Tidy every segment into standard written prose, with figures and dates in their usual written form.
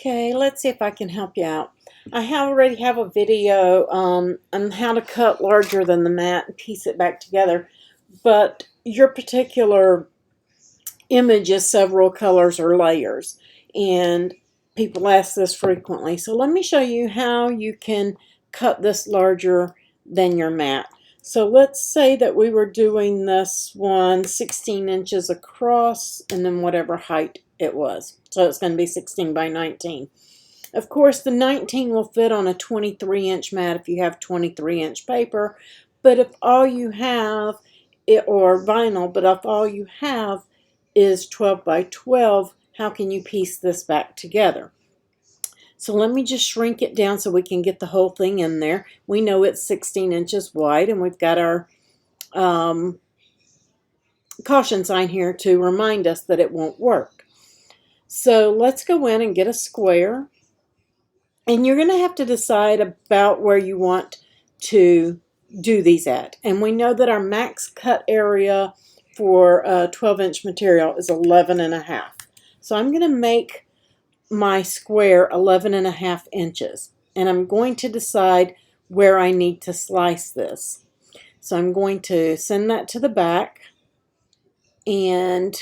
Okay, let's see if I can help you out. I already have a video on how to cut larger than the mat and piece it back together, but your particular image is several colors or layers, and people ask this frequently. So let me show you how you can cut this larger than your mat. So let's say that we were doing this one 16 inches across and then whatever height it was. So it's going to be 16 by 19. Of course, the 19 will fit on a 23-inch mat if you have 23-inch paper, but if all you have, or vinyl, but if all you have is 12 by 12, how can you piece this back together? So let me just shrink it down so we can get the whole thing in there. We know it's 16 inches wide, and we've got our caution sign here to remind us that it won't work. So let's go in and get a square. And you're going to have to decide about where you want to do these at. And we know that our max cut area for 12-inch material is 11.5. So I'm going to make my square 11.5 inches. And I'm going to decide where I need to slice this. So I'm going to send that to the back. And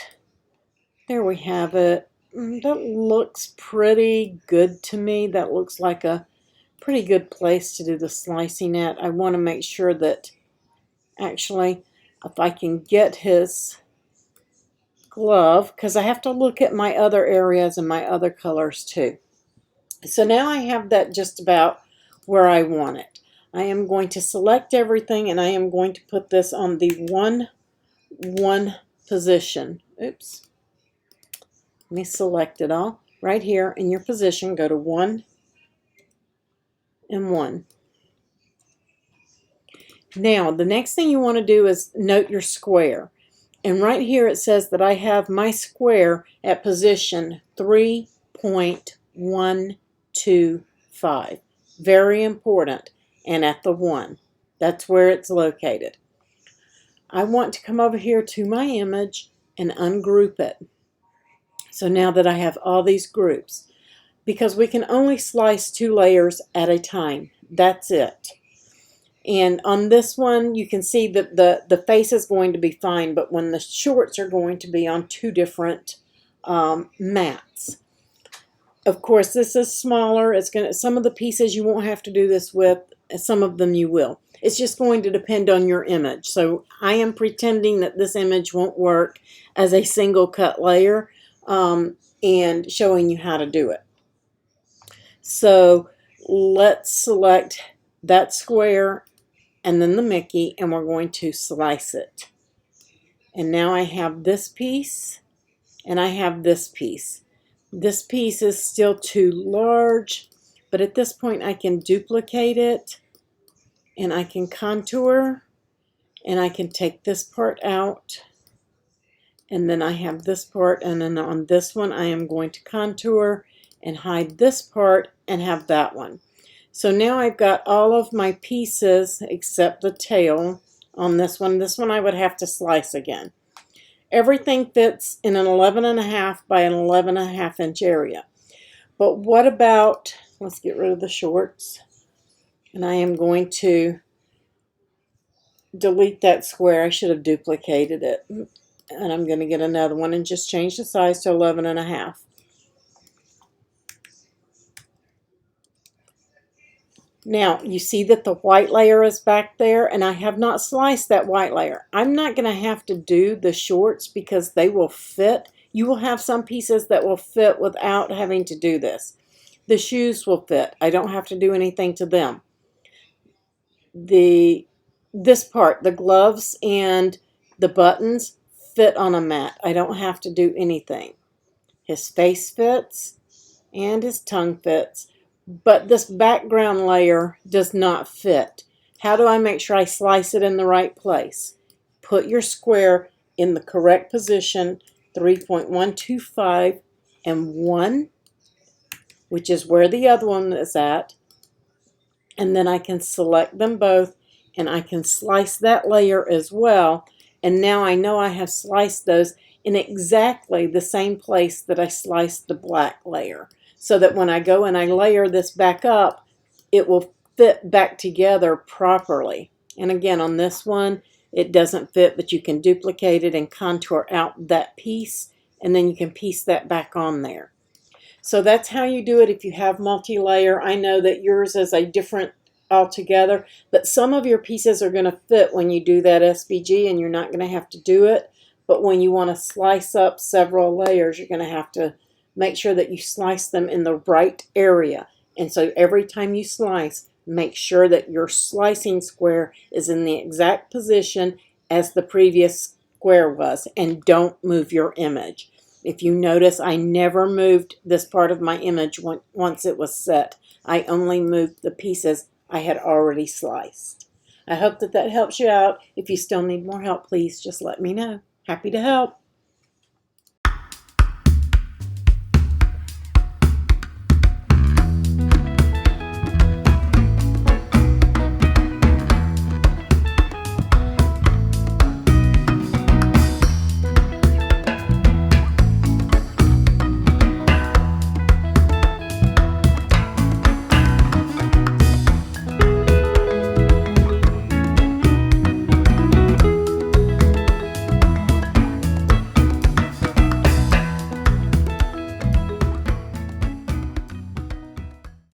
there we have it. That looks pretty good to me. That looks like a pretty good place to do the slicing at. I want to make sure that actually if I can get his glove, because I have to look at my other areas and my other colors too. So now I have that just about where I want it. I am going to select everything and I am going to put this on the 1-1 position. Oops. Let me select it all. Right here in your position, go to 1 and 1. Now, the next thing you want to do is note your square. And right here it says that I have my square at position 3.125. Very important. And at the 1. That's where it's located. I want to come over here to my image and ungroup it. So now that I have all these groups, because we can only slice 2 layers at a time. That's it. And on this one, you can see that the face is going to be fine, but when the shorts are going to be on 2 different mats. Of course, this is smaller. It's going to, some of the pieces you won't have to do this with, some of them you will. It's just going to depend on your image. So I am pretending that this image won't work as a single cut layer. And showing you how to do it. So let's select that square and then the Mickey, and we're going to slice it. And now I have this piece and I have this piece. This piece is still too large, but at this point I can duplicate it and I can contour and I can take this part out. And then I have this part, and then on this one I am going to contour and hide this part and have that one. So now I've got all of my pieces except the tail on this one. This one I would have to slice again. Everything fits in an 11.5 by an 11.5 inch area. But what about, let's get rid of the shorts. And I am going to delete that square. I should have duplicated it. And I'm going to get another one and just change the size to 11.5. Now, you see that the white layer is back there, and I have not sliced that white layer. I'm not going to have to do the shorts because they will fit. You will have some pieces that will fit without having to do this. The shoes will fit. I don't have to do anything to them. This part, the gloves and the buttons, fit on a mat. I don't have to do anything. His face fits and his tongue fits, but this background layer does not fit. How do I make sure I slice it in the right place? Put your square in the correct position, 3.125 and 1, which is where the other one is at, and then I can select them both and I can slice that layer as well. And now I know I have sliced those in exactly the same place that I sliced the black layer. so that when I go and I layer this back up, it will fit back together properly. And again, on this one, it doesn't fit, but you can duplicate it and contour out that piece, and then you can piece that back on there. So that's how you do it if you have multi-layer. I know that yours is a different altogether, but some of your pieces are going to fit when you do that SVG, and you're not going to have to do it. But when you want to slice up several layers, you're going to have to make sure that you slice them in the right area. And so every time you slice, make sure that your slicing square is in the exact position as the previous square was, and don't move your image. If you notice, I never moved this part of my image once it was set. I only moved the pieces I had already sliced. I hope that helps you out. If you still need more help, please just let me know. Happy to help.